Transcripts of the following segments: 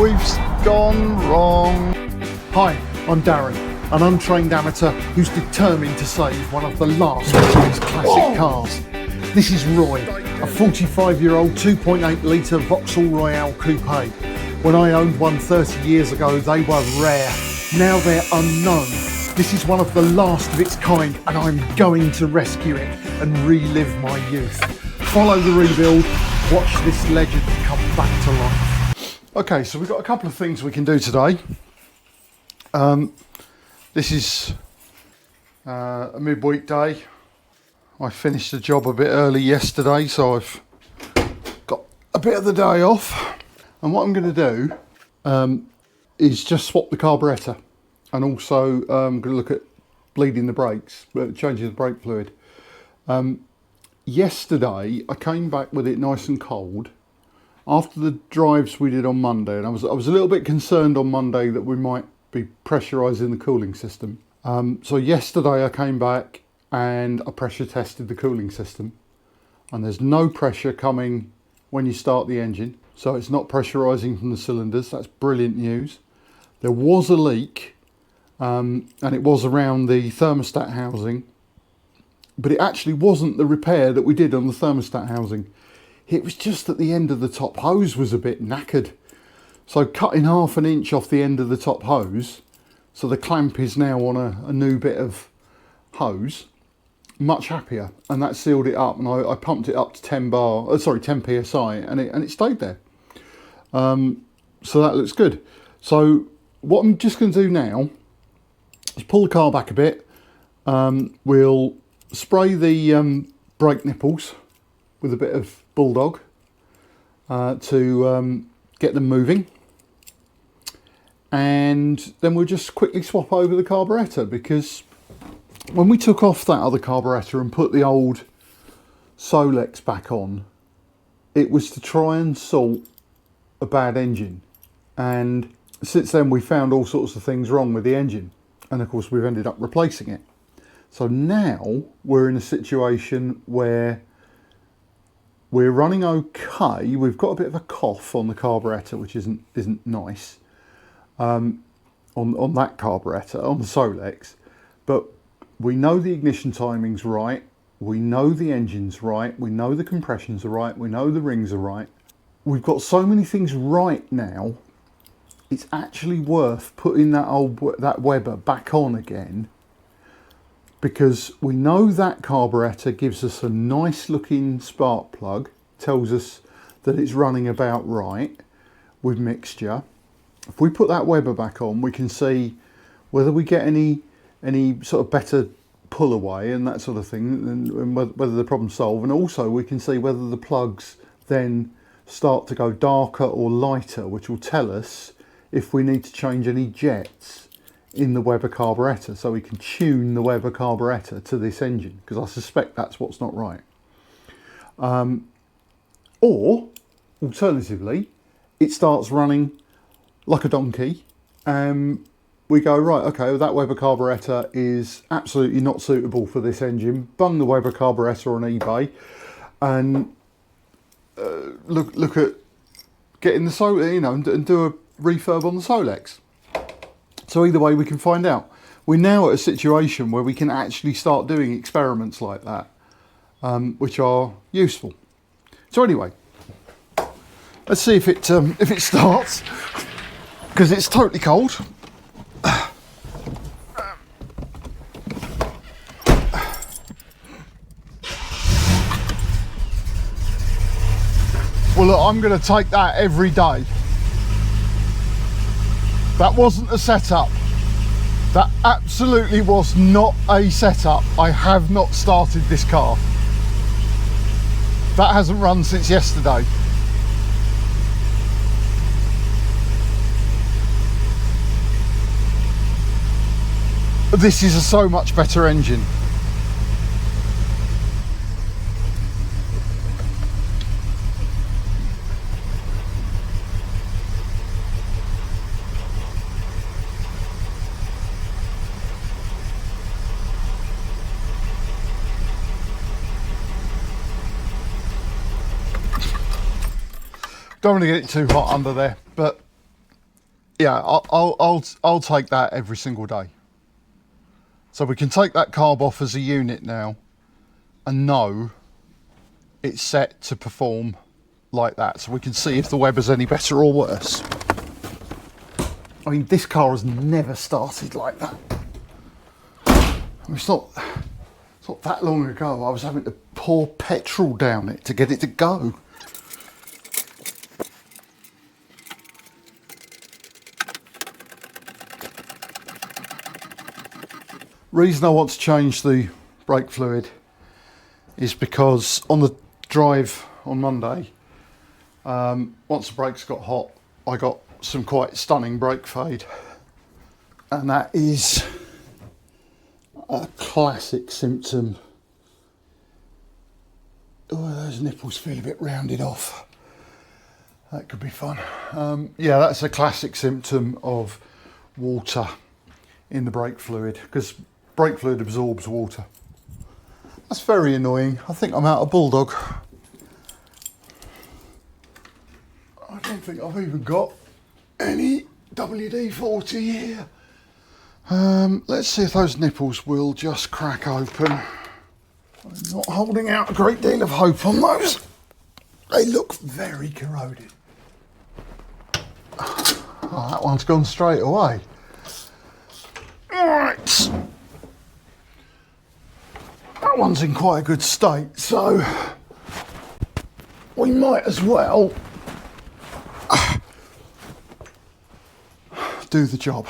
We've gone wrong. Hi, I'm Darren, an untrained amateur who's determined to save one of the last of his classic cars. This is Roy, a 45-year-old 2.8 litre Vauxhall Royale coupe. When I owned one 30 years ago, they were rare. Now they're unknown. This is one of the last of its kind, and I'm going to rescue it and relive my youth. Follow the rebuild, watch this legend come back to life. Okay, so we've got a couple of things we can do today. This is a midweek day. I finished the job a bit early yesterday, so I've got a bit of the day off. And what I'm going to do is just swap the carburettor, and also I'm going to look at bleeding the brakes, changing the brake fluid. Yesterday I came back with it nice and cold after the drives we did on Monday, and I was a little bit concerned on Monday that we might be pressurising the cooling system. So yesterday I came back and I pressure tested the cooling system, and there's no pressure coming when you start the engine, so it's not pressurising from the cylinders. That's brilliant news. There was a leak, and it was around the thermostat housing, but it actually wasn't the repair that we did on the thermostat housing. It was just that the end of the top hose was a bit knackered. So cutting half an inch off the end of the top hose, so the clamp is now on a new bit of hose, much happier, and that sealed it up, and I pumped it up to 10 psi, and it stayed there. So that looks good. So what I'm just going to do now is pull the car back a bit. We'll spray the brake nipples with a bit of Bulldog to get them moving, and then we'll just quickly swap over the carburettor, because when we took off that other carburettor and put the old Solex back on, it was to try and sort a bad engine, and since then we found all sorts of things wrong with the engine, and of course we've ended up replacing it. So now we're in a situation where we're running okay. We've got a bit of a cough on the carburettor, which isn't nice, on that carburettor, on the Solex, but we know the ignition timing's right, we know the engine's right, we know the compressions are right, we know the rings are right. We've got so many things right now, it's actually worth putting that Weber back on again, because we know that carburettor gives us a nice looking spark plug, tells us that it's running about right with mixture. If we put that Weber back on, we can see whether we get any sort of better pull away and that sort of thing, and whether the problem's solved. And also we can see whether the plugs then start to go darker or lighter, which will tell us if we need to change any jets in the Weber carburettor, so we can tune the Weber carburettor to this engine, because I suspect that's what's not right. Or alternatively, it starts running like a donkey, we go, right, okay, well, that Weber carburettor is absolutely not suitable for this engine. Bung the Weber carburettor on eBay and look at getting the Solex, and do a refurb on the Solex. So either way, we can find out. We're now at a situation where we can actually start doing experiments like that, which are useful. So anyway, let's see if it starts, because it's totally cold. Well, look, I'm going to take that every day. That wasn't a setup. That absolutely was not a setup. I have not started this car. That hasn't run since yesterday. This is a so much better engine. Don't want to get it too hot under there, but yeah, I'll take that every single day. So we can take that carb off as a unit now and know it's set to perform like that, so we can see if the Weber's any better or worse. I mean, this car has never started like that. I mean, it's not that long ago I was having to pour petrol down it to get it to go. Reason I want to change the brake fluid is because on the drive on Monday, once the brakes got hot, I got some quite stunning brake fade, and that is a classic symptom. Oh, those nipples feel a bit rounded off. That could be fun. Yeah, that's a classic symptom of water in the brake fluid, because brake fluid absorbs water. That's very annoying. I think I'm out of Bulldog. I don't think I've even got any WD-40 here. Let's see if those nipples will just crack open. I'm not holding out a great deal of hope on those. They look very corroded. Oh, that one's gone straight away. Right. That one's in quite a good state, so we might as well do the job.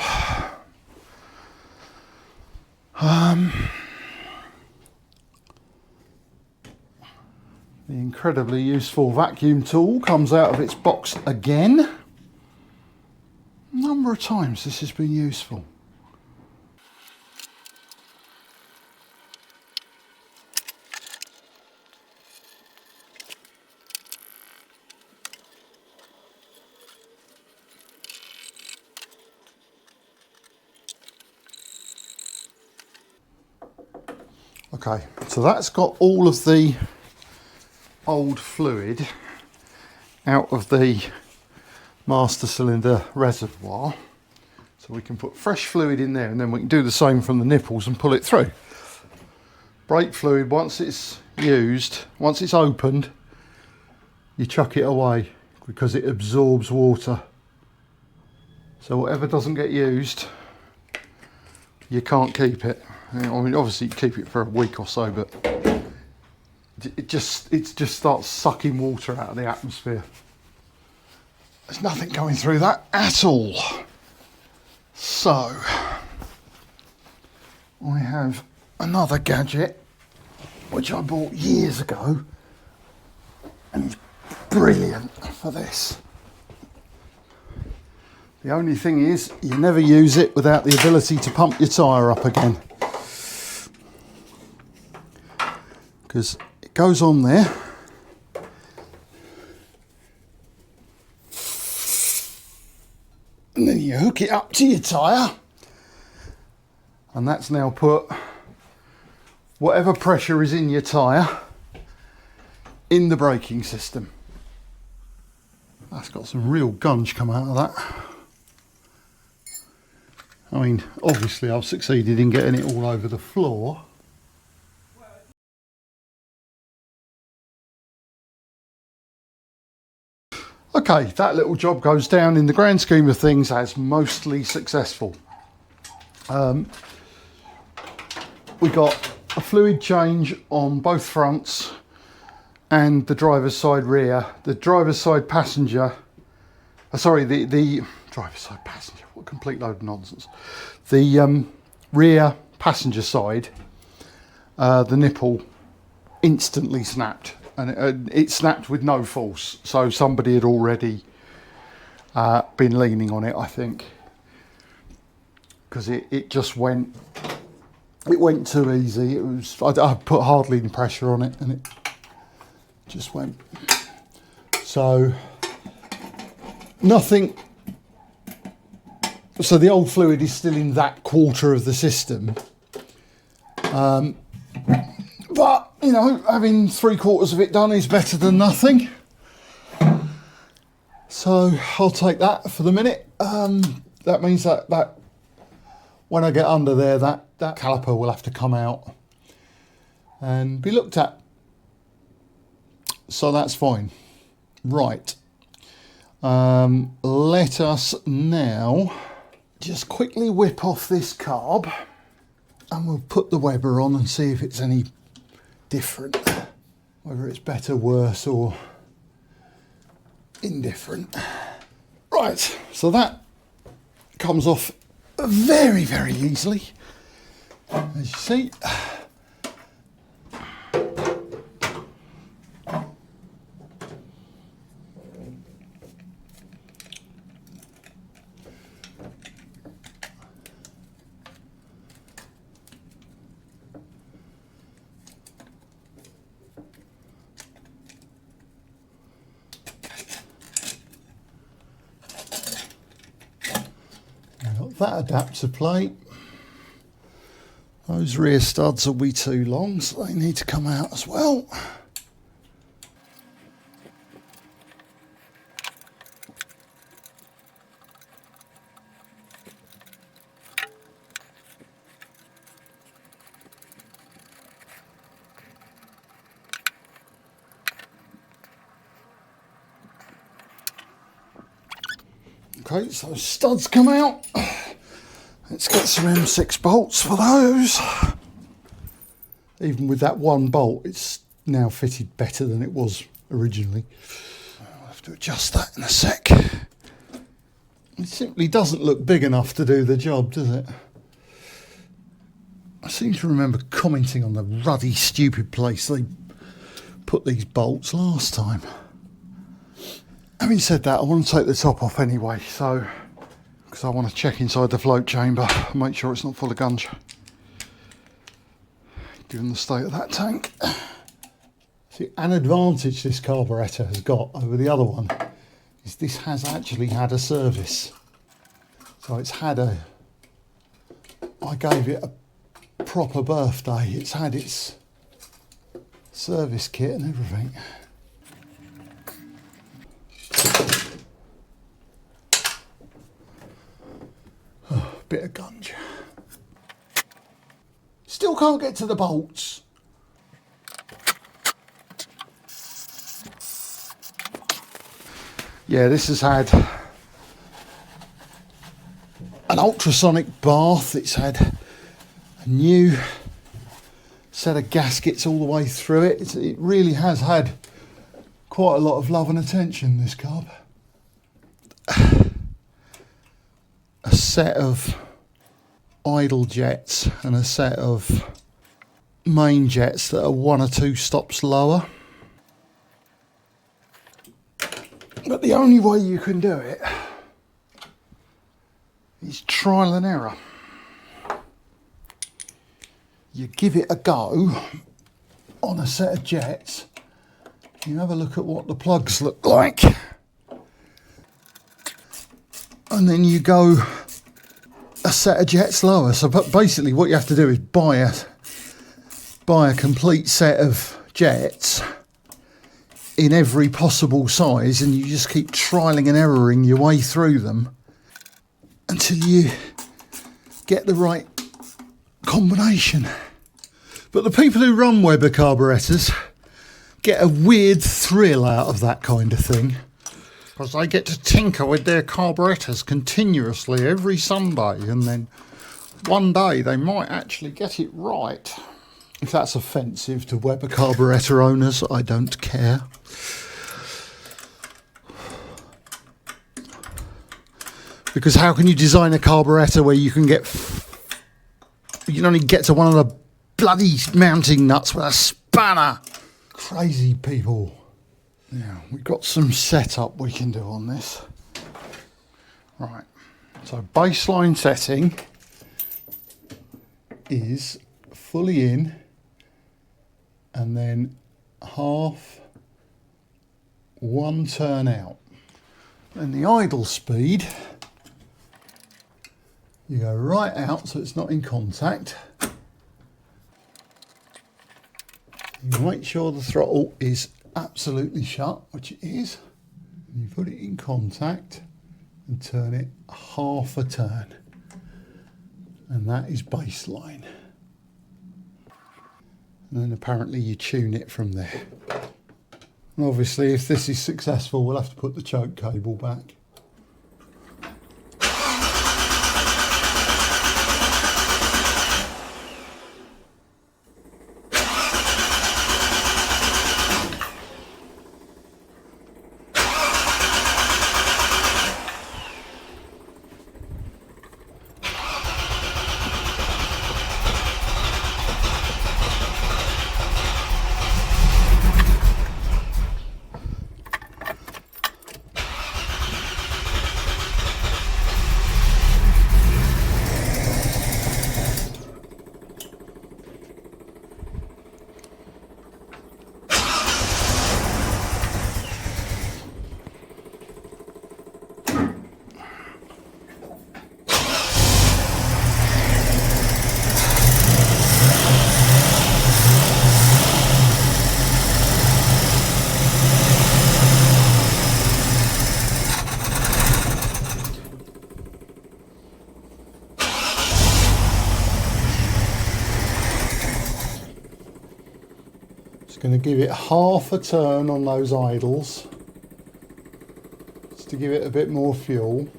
The incredibly useful vacuum tool comes out of its box again. A number of times this has been useful. Okay, so that's got all of the old fluid out of the master cylinder reservoir, so we can put fresh fluid in there, and then we can do the same from the nipples and pull it through. Brake fluid, once it's used, once it's opened, you chuck it away because it absorbs water. So whatever doesn't get used, you can't keep it. I mean, obviously you keep it for a week or so, but it just starts sucking water out of the atmosphere. There's nothing going through that at all. So I have another gadget which I bought years ago, and it's brilliant for this. The only thing is, you never use it without the ability to pump your tyre up again, because it goes on there, and then you hook it up to your tyre, and that's now put whatever pressure is in your tyre in the braking system. That's got some real gunge come out of that. I mean, obviously I've succeeded in getting it all over the floor. Okay, that little job goes down in the grand scheme of things as mostly successful. We got a fluid change on both fronts and the driver's side rear. The driver's side passenger, the driver's side passenger, what a complete load of nonsense. The rear passenger side, the nipple instantly snapped, and it snapped with no force, so somebody had already been leaning on it, I think, because it just went, it went too easy. It was, I put hardly any pressure on it and it just went. So nothing, so the old fluid is still in that quarter of the system, but you know, having 3/4 of it done is better than nothing. So I'll take that for the minute. that means that when I get under there, that caliper will have to come out and be looked at. So that's fine. Right. Let us now just quickly whip off this carb and we'll put the Weber on and see if it's any different, whether it's better, worse or indifferent. Right, so that comes off very, very easily, as you see. That adapter plate, those rear studs will be too long, so they need to come out as well. Okay, so studs come out. Let's get some M6 bolts for those. Even with that one bolt, it's now fitted better than it was originally. I'll have to adjust that in a sec. It simply doesn't look big enough to do the job, does it? I seem to remember commenting on the ruddy, stupid place they put these bolts last time. Having said that, I want to take the top off anyway, so because I want to check inside the float chamber and make sure it's not full of gunge, given the state of that tank. See, an advantage this carburettor has got over the other one is this has actually had a service. So it's had I gave it a proper birthday. It's had its service kit and everything. Bit of gunge. Still can't get to the bolts. Yeah, this has had an ultrasonic bath. It's had a new set of gaskets all the way through it. It really has had quite a lot of love and attention, this carb. A set of idle jets and a set of main jets that are 1 or 2 stops lower. But the only way you can do it is trial and error. You give it a go on a set of jets, you have a look at what the plugs look like, and then you go a set of jets lower. So basically what you have to do is buy a complete set of jets in every possible size, and you just keep trialing and erroring your way through them until you get the right combination. But the people who run Weber carburettors get a weird thrill out of that kind of thing, because they get to tinker with their carburettors continuously every Sunday, and then one day they might actually get it right. If that's offensive to Weber carburettor owners, I don't care. Because how can you design a carburettor where you can only get to one of the bloody mounting nuts with a spanner? Crazy people. Now, we've got some setup we can do on this. Right, so baseline setting is fully in, and then half, 1 turn out. Then the idle speed, you go right out so it's not in contact. You make sure the throttle is absolutely shut, which it is. You put it in contact and turn it half a turn. And that is baseline. And then apparently you tune it from there. And obviously if this is successful, we'll have to put the choke cable back. Going to give it half a turn on those idles just to give it a bit more fuel.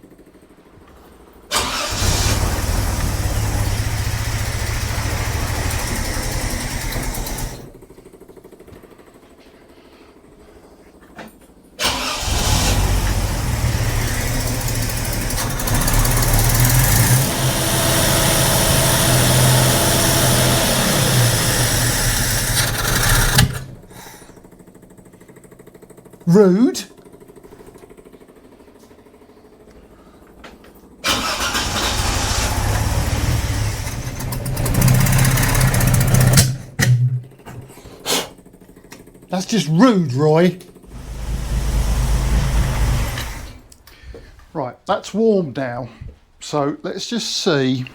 Rude. That's just rude, Roy. Right, that's warmed now. So let's just see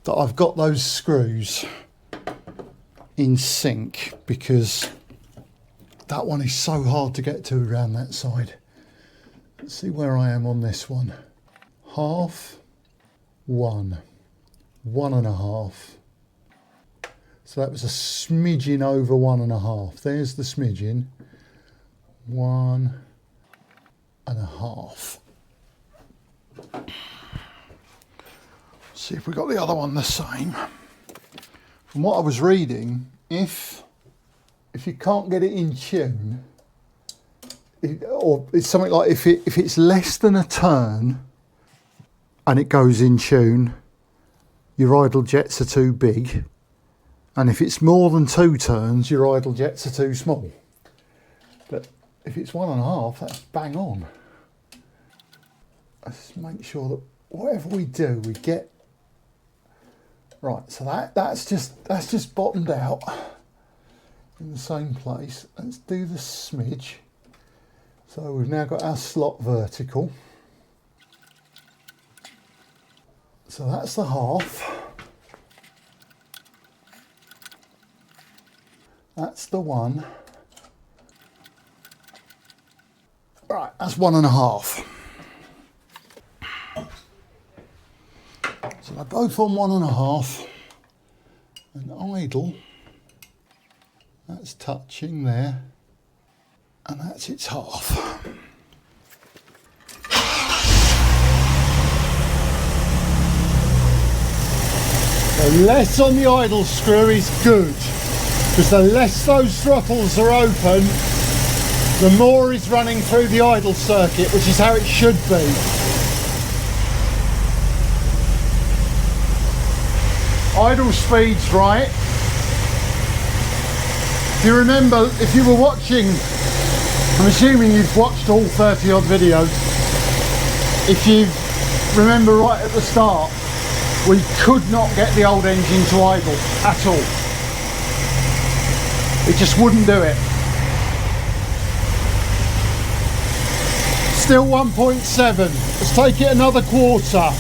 that I've got those screws in sync, because that one is so hard to get to around that side. Let's see where I am on this one. Half, 1, 1.5. So that was a smidgen over 1.5. There's the smidgen. 1.5. See if we got the other one the same. From what I was reading, if you can't get it in tune, or it's something like if it's less than a turn and it goes in tune, your idle jets are too big, and if it's more than 2 turns, your idle jets are too small. But if it's 1.5, that's bang on. Let's make sure that whatever we do, we get right. So that's just bottomed out in the same place. Let's do the smidge. So we've now got our slot vertical. So that's the half. That's the 1. Right, that's 1.5. So they're both on 1.5. And idle, that's touching there, and that's its half. The less on the idle screw is good, because the less those throttles are open, the more is running through the idle circuit, which is how it should be. Idle speed's right. If you remember, if you were watching, I'm assuming you've watched all 30 odd videos. If you remember right at the start, we could not get the old engine to idle at all. It just wouldn't do it. Still 1.7. Let's take it another quarter.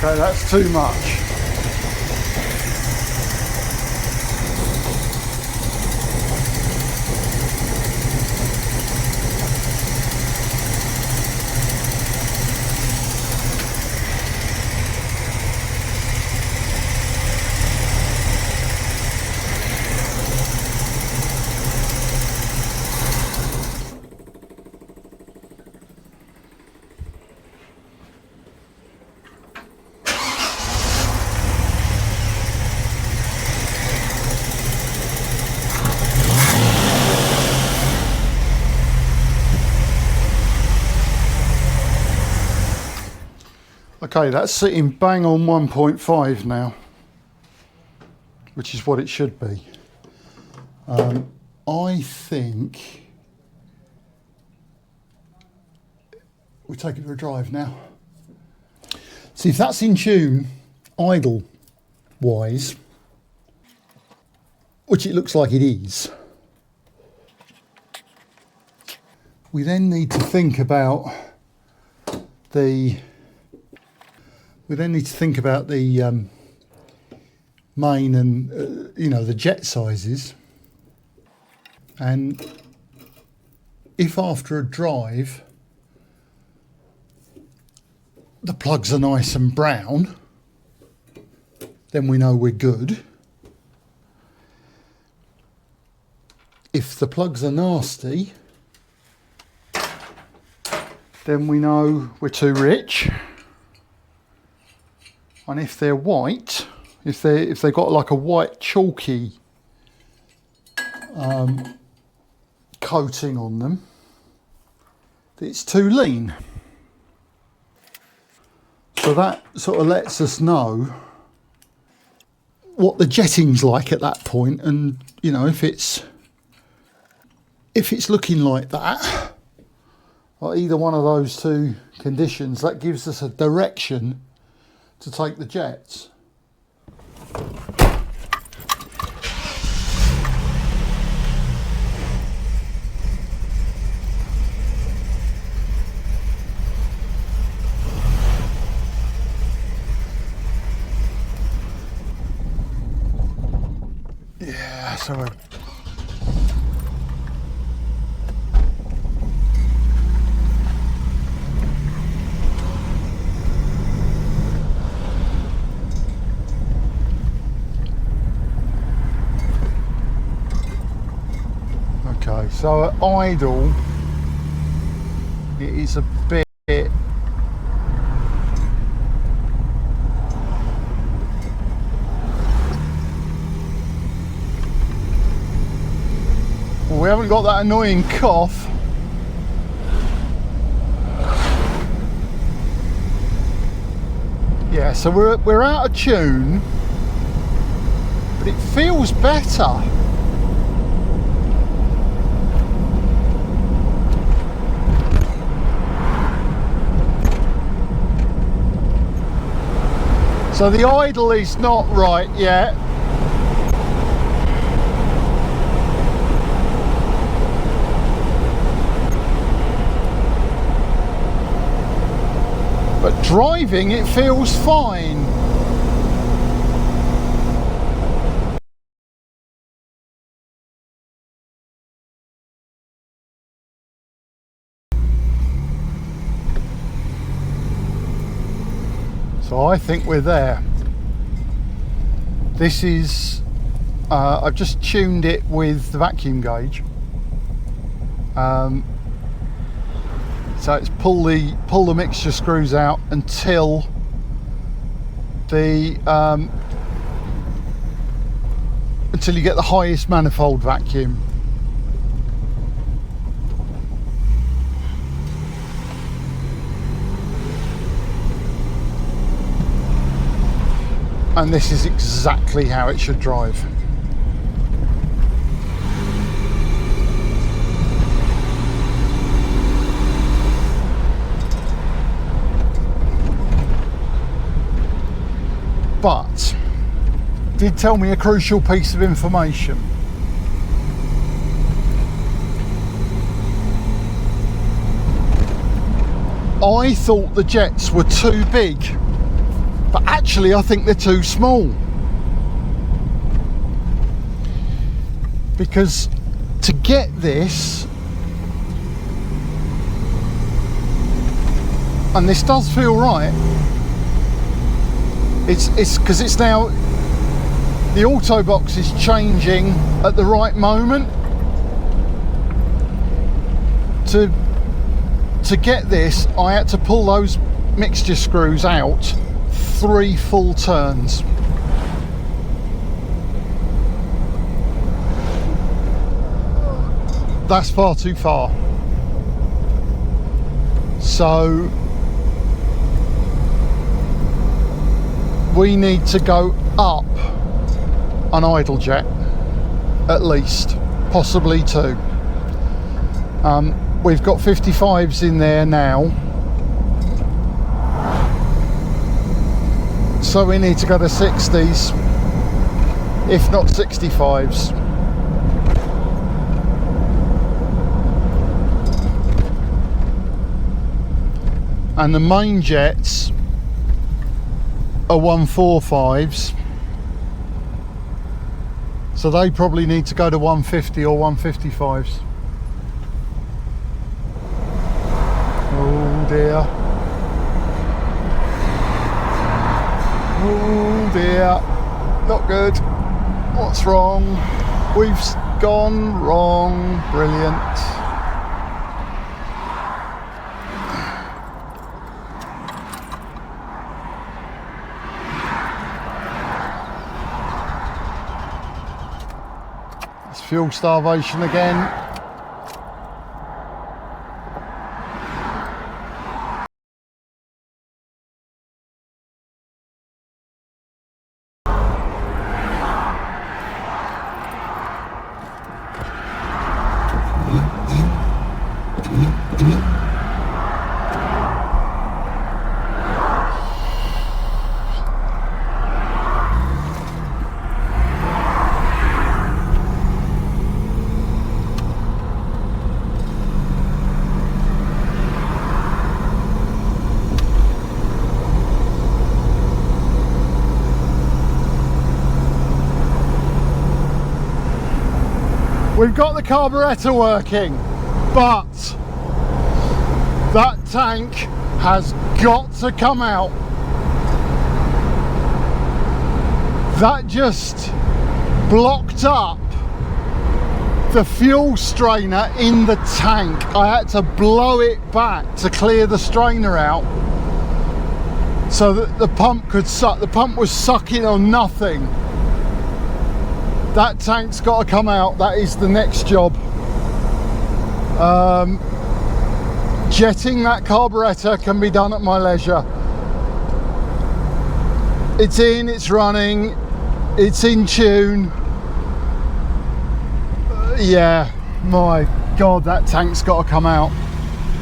Okay, that's too much. Okay, that's sitting bang on 1.5 now, which is what it should be. I think we take it for a drive now. See if that's in tune, idle wise, which it looks like it is. We then need to think about the main and the jet sizes, and if after a drive the plugs are nice and brown, then we know we're good. If the plugs are nasty, then we know we're too rich. And if they're white, if they've got like a white chalky coating on them, it's too lean. So that sort of lets us know what the jetting's like at that point, and if it's looking like that, or either one of those two conditions, that gives us a direction to take the jets. Yeah, so we're okay, so at idle it is a bit we haven't got that annoying cough. Yeah, so we're out of tune, but it feels better. So the idle is not right yet. But driving, it feels fine. So I think we're there. This is, I've just tuned it with the vacuum gauge. So it's pull the mixture screws out until you get the highest manifold vacuum. And this is exactly how it should drive. But did tell me a crucial piece of information. I thought the jets were too big, but actually I think they're too small, because to get this, and this does feel right, it's because it's now, the auto box is changing at the right moment. To get this, I had to pull those mixture screws out 3 full turns. That's far too far. So we need to go up an idle jet, at least, possibly 2. We've got 55s in there now, so we need to go to 60s, if not 65s. And the main jets are 145s, so they probably need to go to 150 or 155s. Oh dear. Oh dear. Not good. What's wrong? We've gone wrong. Brilliant. It's fuel starvation again. We've got the carburettor working, but that tank has got to come out. That just blocked up the fuel strainer in the tank. I had to blow it back to clear the strainer out so that the pump could suck. The pump was sucking on nothing. That tank's got to come out. That is the next job. Jetting that carburettor can be done at my leisure. It's in, it's running, it's in tune. Yeah, my God, that tank's got to come out.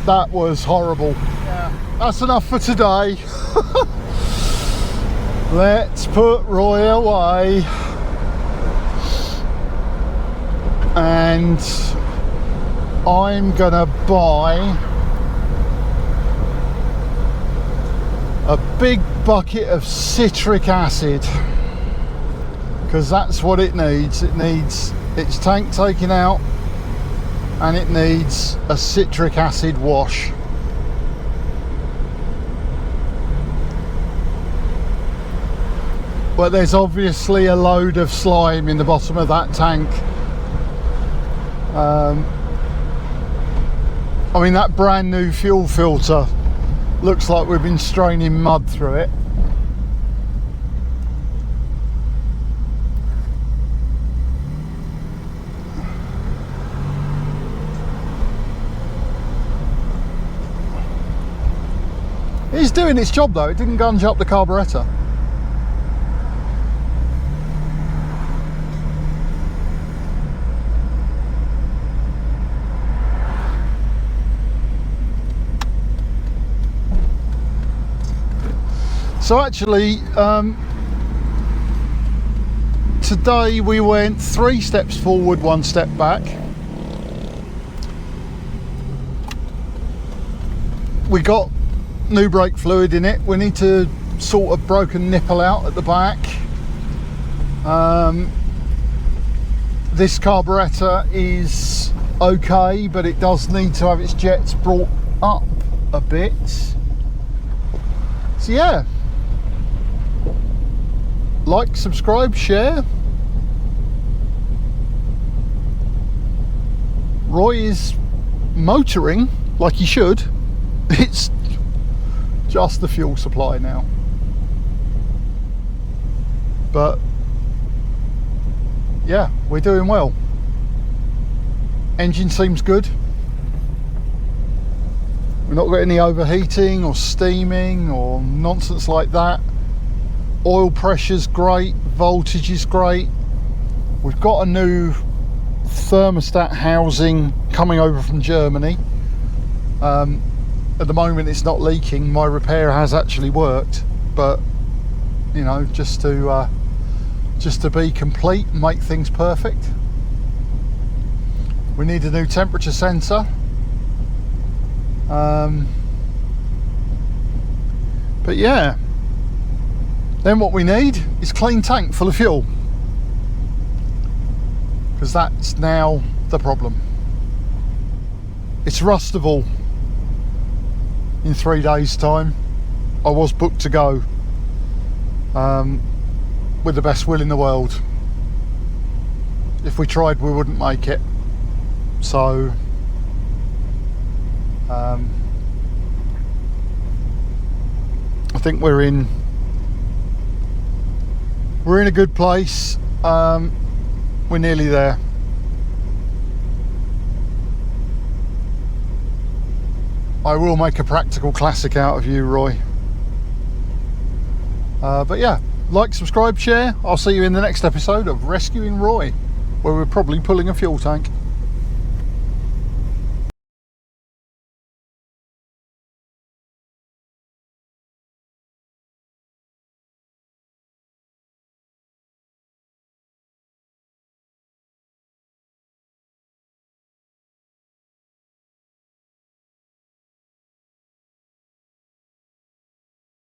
That was horrible. Yeah, that's enough for today. Let's put Roy away. And I'm gonna buy a big bucket of citric acid, because that's what it needs. It needs its tank taken out, and it needs a citric acid wash. But there's obviously a load of slime in the bottom of that tank. I mean, that brand new fuel filter looks like we've been straining mud through it. It's doing its job though, it didn't gunge up the carburettor. So actually, today we went 3 steps forward, 1 step back. We got new brake fluid in it. We need to sort of broken nipple out at the back. This carburettor is okay, but it does need to have its jets brought up a bit. So yeah, like, subscribe, share. Roy is motoring like he should. It's just the fuel supply now, but yeah, we're doing well. Engine seems good. We're not got any overheating or steaming or nonsense like that. Oil pressure's great, voltage is great. We've got a new thermostat housing coming over from Germany. At the moment it's not leaking. My repair has actually worked, but you know, just to be complete and make things perfect, we need a new temperature sensor. But yeah, then what we need is clean tank full of fuel, because that's now the problem. It's Rustable in 3 days time. I was booked to go with the best will in the world. If we tried, we wouldn't make it. So I think we're in a good place. We're nearly there. I will make a practical classic out of you, Roy. But yeah, like, subscribe, share. I'll see you in the next episode of Rescuing Roy, where we're probably pulling a fuel tank.